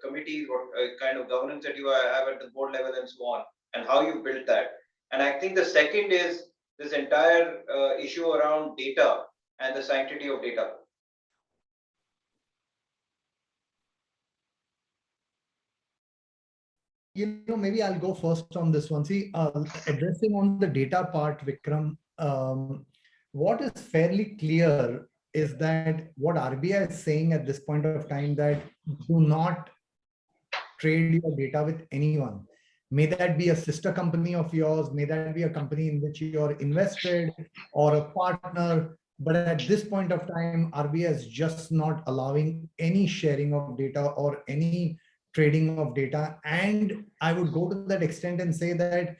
committees, what kind of governance that you have at the board level and so on, and how you built that. And I think the second is this entire issue around data and the sanctity of data. Maybe I'll go first on this one. See, addressing on the data part, Vikram, what is fairly clear is that what RBI is saying at this point of time, that do not trade your data with anyone. May that be a sister company of yours, may that be a company in which you're invested or a partner. But at this point of time, RBI is just not allowing any sharing of data or any trading of data. And I would go to that extent and say that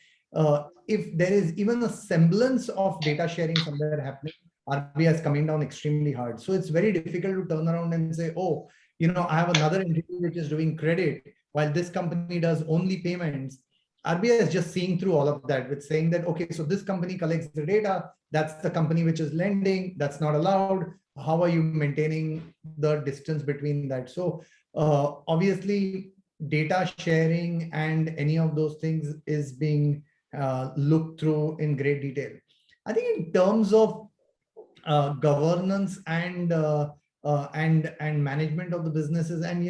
if there is even a semblance of data sharing somewhere happening, RBI is coming down extremely hard. So it's very difficult to turn around and say, oh, I have another entity which is doing credit while this company does only payments. RBI is just seeing through all of that with saying that, okay, so this company collects the data, that's the company which is lending, that's not allowed. How are you maintaining the distance between that? So obviously, data sharing and any of those things is being looked through in great detail. I think in terms of governance and management of the businesses, and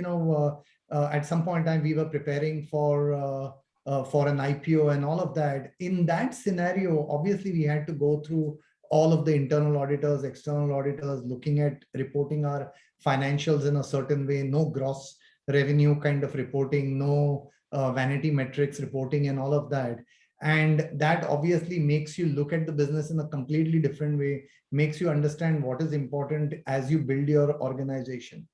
at some point in time we were preparing for an IPO and all of that. In that scenario, obviously we had to go through all of the internal auditors, external auditors, looking at reporting our financials in a certain way, no gross revenue kind of reporting, no vanity metrics reporting and all of that. And that obviously makes you look at the business in a completely different way, makes you understand what is important as you build your organization.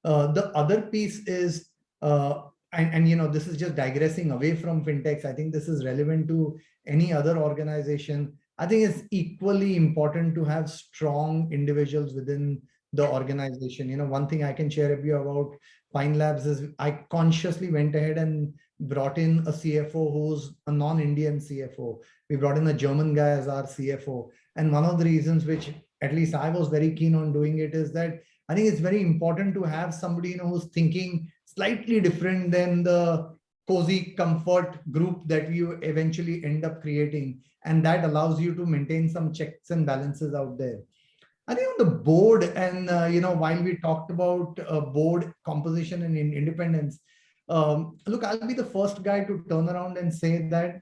The other piece is, this is just digressing away from fintechs. I think this is relevant to any other organization. I think it's equally important to have strong individuals within the organization. One thing I can share with you about Pine Labs is I consciously went ahead and brought in a CFO who's a non-Indian CFO. We brought in a German guy as our CFO. And one of the reasons which at least I was very keen on doing it is that I think it's very important to have somebody who's thinking slightly different than the cozy comfort group that you eventually end up creating. And that allows you to maintain some checks and balances out there. I think on the board, and while we talked about board composition and independence, look, I'll be the first guy to turn around and say that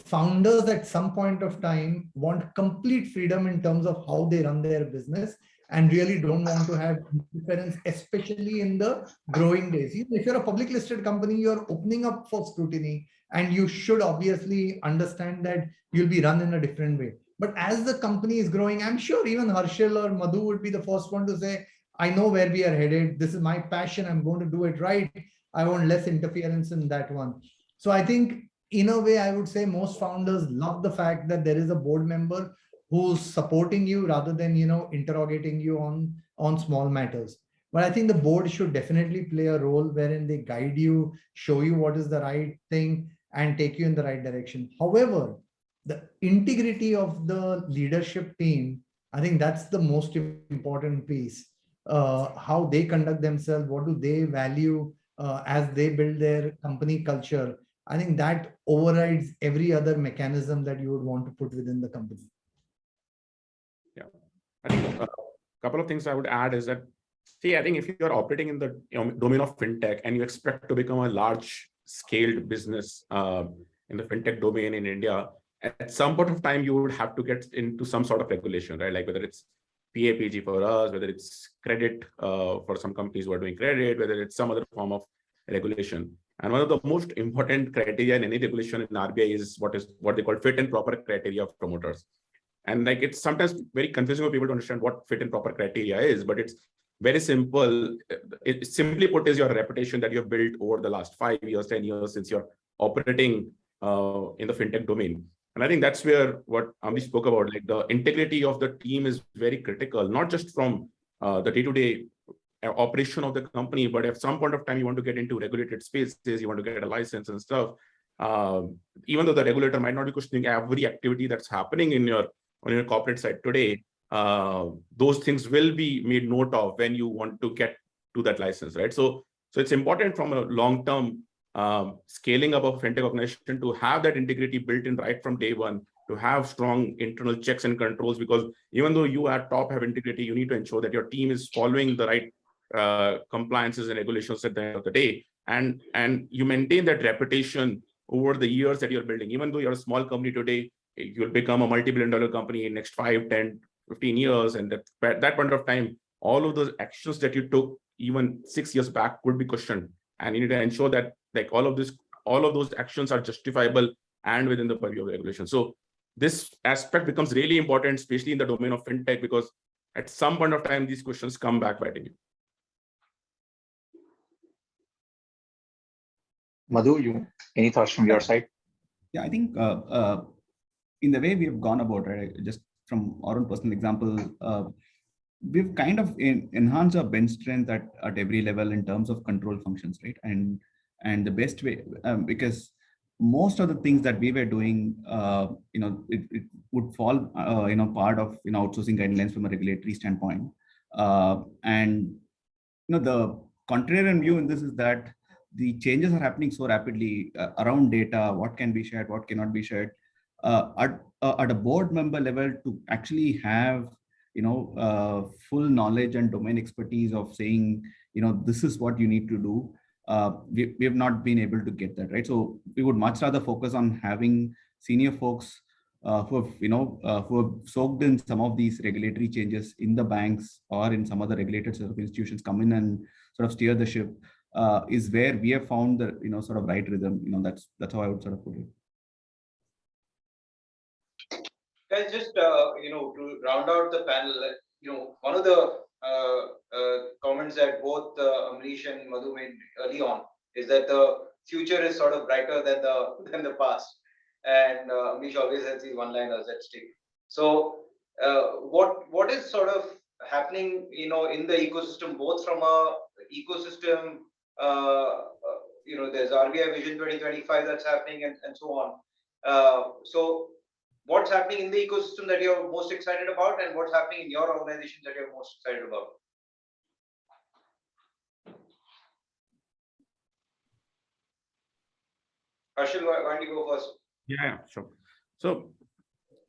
founders at some point of time want complete freedom in terms of how they run their business and really don't want to have interference, especially in the growing days. If you're a public listed company, you're opening up for scrutiny, and you should obviously understand that you'll be run in a different way. But as the company is growing, I'm sure even Harshil or Madhu would be the first one to say, I know where we are headed. This is my passion. I'm going to do it right. I want less interference in that one. So I think in a way, I would say most founders love the fact that there is a board member who's supporting you rather than, interrogating you on small matters. But I think the board should definitely play a role wherein they guide you, show you what is the right thing, and take you in the right direction. However, the integrity of the leadership team, I think that's the most important piece. How they conduct themselves, what do they value as they build their company culture. I think that overrides every other mechanism that you would want to put within the company. Yeah, I think a couple of things I would add is that, I think if you're operating in the domain of fintech and you expect to become a large scaled business in the fintech domain in India, at some point of time, you would have to get into some sort of regulation, right? Like whether it's PAPG for us, whether it's credit for some companies who are doing credit, whether it's some other form of regulation. And one of the most important criteria in any regulation in RBI is what they call fit and proper criteria of promoters. And like it's sometimes very confusing for people to understand what fit and proper criteria is, but it's very simple. It simply put is your reputation that you've built over the last 5 years, 10 years since you're operating in the fintech domain. And I think that's where what Amrish spoke about, like the integrity of the team is very critical, not just from the day-to-day operation of the company, but at some point of time you want to get into regulated spaces, you want to get a license and stuff. Even though the regulator might not be questioning every activity that's happening on your corporate side today, those things will be made note of when you want to get to that license, right? So it's important from a long-term scaling up of a fintech organization to have that integrity built in right from day one, to have strong internal checks and controls, because even though you at top have integrity, you need to ensure that your team is following the right compliances and regulations at the end of the day, and you maintain that reputation over the years that you're building. Even though you're a small company today, you'll become a multi-billion-dollar company in next 5, 10, 15 years, and at that point of time, all of those actions that you took even 6 years back could be questioned, and you need to ensure that like all of those actions are justifiable and within the purview of regulation. So this aspect becomes really important, especially in the domain of fintech, because at some point of time these questions come back biting you. Madhu, any thoughts from your side? Yeah, I think in the way we have gone about it, just from our own personal example, we've kind of enhanced our bench strength at every level in terms of control functions, right? And the best way, because most of the things that we were doing, it would fall, part of outsourcing guidelines from a regulatory standpoint. And the contrarian view in this is that the changes are happening so rapidly around data, what can be shared, what cannot be shared. At a board member level, to actually have full knowledge and domain expertise of saying, this is what you need to do. We have not been able to get that, right? So we would much rather focus on having senior folks who have soaked in some of these regulatory changes in the banks or in some other regulated sort of institutions, come in and sort of steer the ship. Is where we have found the sort of right rhythm. That's how I would sort of put it. Guys, just to round out the panel, one of the comments that both Amrish and Madhu made early on is that the future is sort of brighter than the past, and Amrish always has these one-liners that stick. So what is sort of happening in the ecosystem, both from a ecosystem, there's RBI Vision 2025 that's happening and so on. So what's happening in the ecosystem that you're most excited about, and what's happening in your organization that you're most excited about? Harshil, why don't you go first? Yeah, sure. So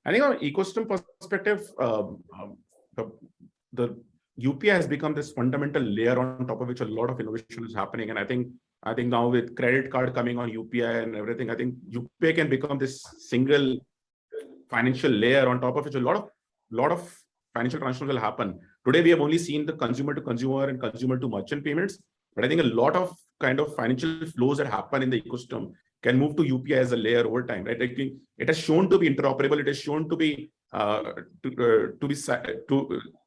I think on an ecosystem perspective, the UPI has become this fundamental layer on top of which a lot of innovation is happening. And I think now with credit card coming on UPI and everything, I think UPI can become this single financial layer on top of which a lot of financial transactions will happen. Today, we have only seen the consumer to consumer and consumer to merchant payments, but I think a lot of kind of financial flows that happen in the ecosystem can move to UPI as a layer over time, right? I think it has shown to be interoperable. It has shown to be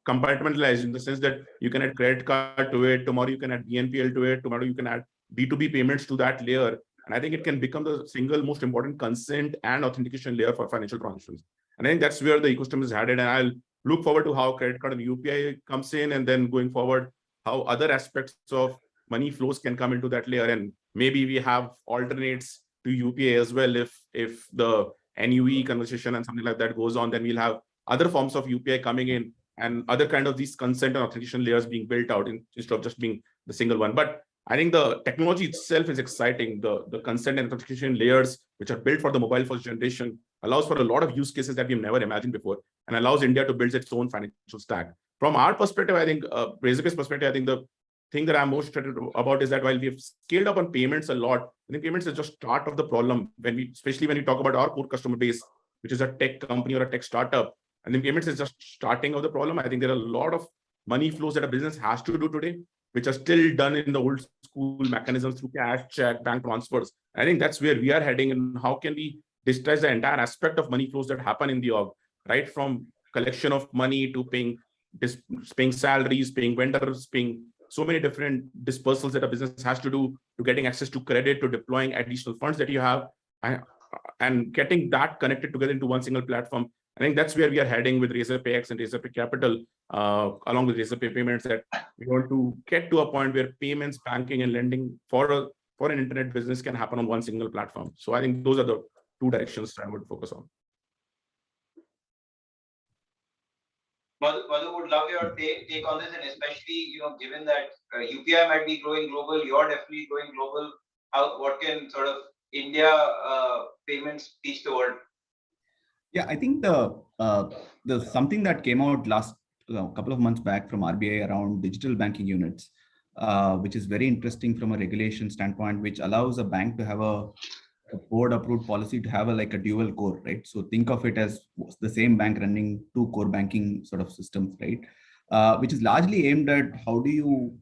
compartmentalized in the sense that you can add credit card to it. Tomorrow you can add BNPL to it. Tomorrow you can add B2B payments to that layer. And I think it can become the single most important consent and authentication layer for financial transactions. And I think that's where the ecosystem is headed. And I'll look forward to how credit card and UPI comes in, and then going forward, how other aspects of money flows can come into that layer. And maybe we have alternates to UPI as well. If the NUE conversation and something like that goes on, then we'll have other forms of UPI coming in and other kind of these consent and authentication layers being built out instead of just being the single one. But I think the technology itself is exciting. The consent and authentication layers, which are built for the mobile first generation, allows for a lot of use cases that we've never imagined before, and allows India to build its own financial stack. From our perspective, I think, Razorpay's perspective, I think the thing that I'm most excited about is that while we have scaled up on payments a lot, I think payments is just start of the problem. Especially when we talk about our core customer base, which is a tech company or a tech startup, I think payments is just starting of the problem. I think there are a lot of money flows that a business has to do today, which are still done in the old school mechanisms through cash, check, bank transfers. I think that's where we are heading, and how can we digitize the entire aspect of money flows that happen in the org, right? From collection of money to paying paying salaries, paying vendors, paying so many different dispersals that a business has to do, to getting access to credit, to deploying additional funds that you have, and getting that connected together into one single platform. I think that's where we are heading with Razorpay X and Razorpay Capital, along with Razorpay Payments, that we want to get to a point where payments, banking, and lending for an internet business can happen on one single platform. So I think those are the two directions I would focus on. Madhu, would love your take on this, and especially, given that UPI might be growing global, you're definitely going global. What can sort of India payments teach the world? Yeah, I think the something that came out last couple of months back from RBI around digital banking units, which is very interesting from a regulation standpoint, which allows a bank to have a board-approved policy to have a dual core, right? So think of it as the same bank running two core banking sort of systems, right? Which is largely aimed at how do you,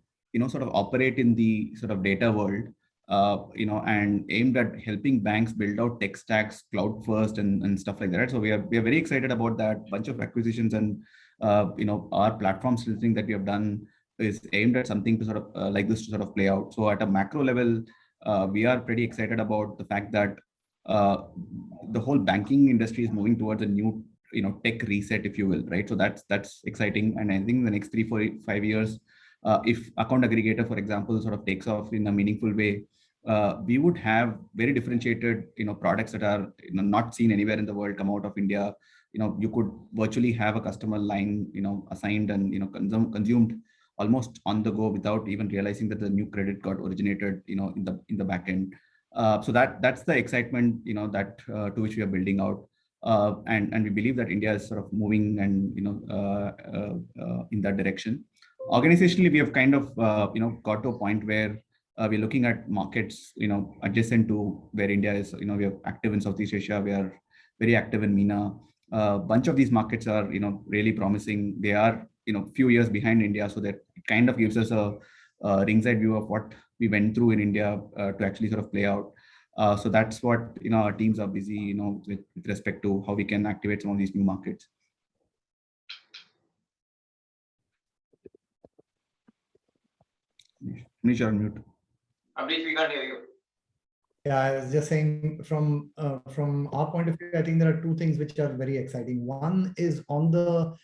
sort of operate in the sort of data world, and aimed at helping banks build out tech stacks, cloud first, and stuff like that. So we are very excited about that. Bunch of acquisitions and our platform splitting that we have done is aimed at something to sort of like this to sort of play out. So at a macro level, we are pretty excited about the fact that the whole banking industry is moving towards a new tech reset, if you will, right? So that's exciting, and I think in the next 3, 4, 5 years, if account aggregator, for example, sort of takes off in a meaningful way, we would have very differentiated products that are not seen anywhere in the world come out of India. You could virtually have a customer line assigned and consumed almost on the go without even realizing that the new credit got originated in the back end. So that's the excitement that to which we are building out, and we believe that India is sort of moving and in that direction. Organizationally, we have kind of got to a point where we're looking at markets adjacent to where India is. We are active in Southeast Asia. We are very active in MENA. A bunch of these markets are really promising. They are few years behind India, so that it kind of gives us a ringside view of what we went through in India to actually sort of play out. So that's what our teams are busy with respect to how we can activate some of these new markets. Amrish, you're on mute. Amrish, we can't hear you. Yeah, I was just saying from our point of view, I think there are two things which are very exciting. One is on the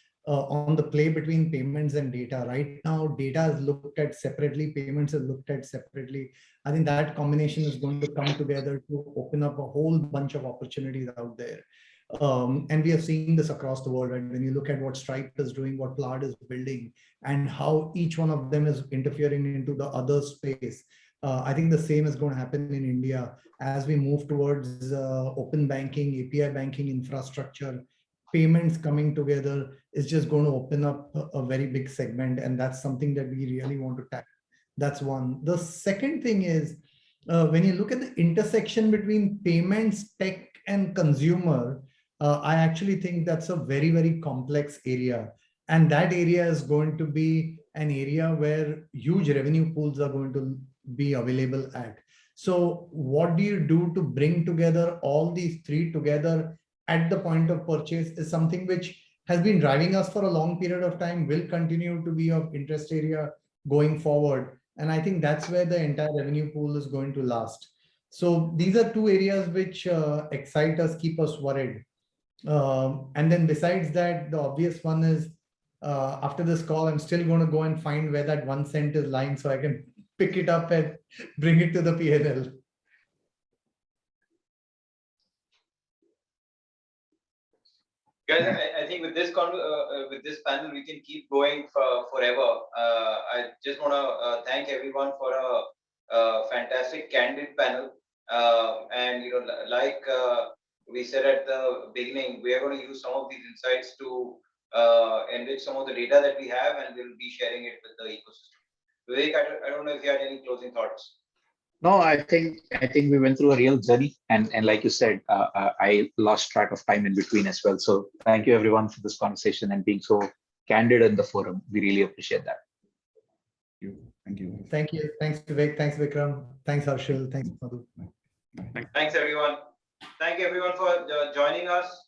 play between payments and data. Right now, data is looked at separately, payments are looked at separately. I think that combination is going to come together to open up a whole bunch of opportunities out there. And we are seeing this across the world, right? When you look at what Stripe is doing, what Plaid is building, and how each one of them is interfering into the other space. I think the same is going to happen in India as we move towards open banking, API banking infrastructure. Payments coming together is just going to open up a very big segment, and that's something that we really want to tackle. That's one. The second thing is when you look at the intersection between payments, tech, and consumer, I actually think that's a very, very complex area, and that area is going to be an area where huge revenue pools are going to be available at. So what do you do to bring together all these three together at the point of purchase is something which has been driving us for a long period of time, will continue to be of interest area going forward. And I think that's where the entire revenue pool is going to last. So these are two areas which excite us, keep us worried. And then besides that, the obvious one is after this call, I'm still going to go and find where that 1 cent is lying so I can pick it up and bring it to the P&L. Guys, I think with this panel, we can keep going forever. I just want to thank everyone for a fantastic, candid panel. And like we said at the beginning, we are going to use some of these insights to enrich some of the data that we have, and we'll be sharing it with the ecosystem. Vivek, I don't know if you had any closing thoughts. No, I think we went through a real journey, and like you said, I lost track of time in between as well. So thank you everyone for this conversation and being so candid in the forum. We really appreciate that. Thank you. Thank you. Thanks, Vivek. Thanks, Vikram. Thanks, Harshil. Thanks, Madhu. Thanks everyone. Thank you everyone for joining us.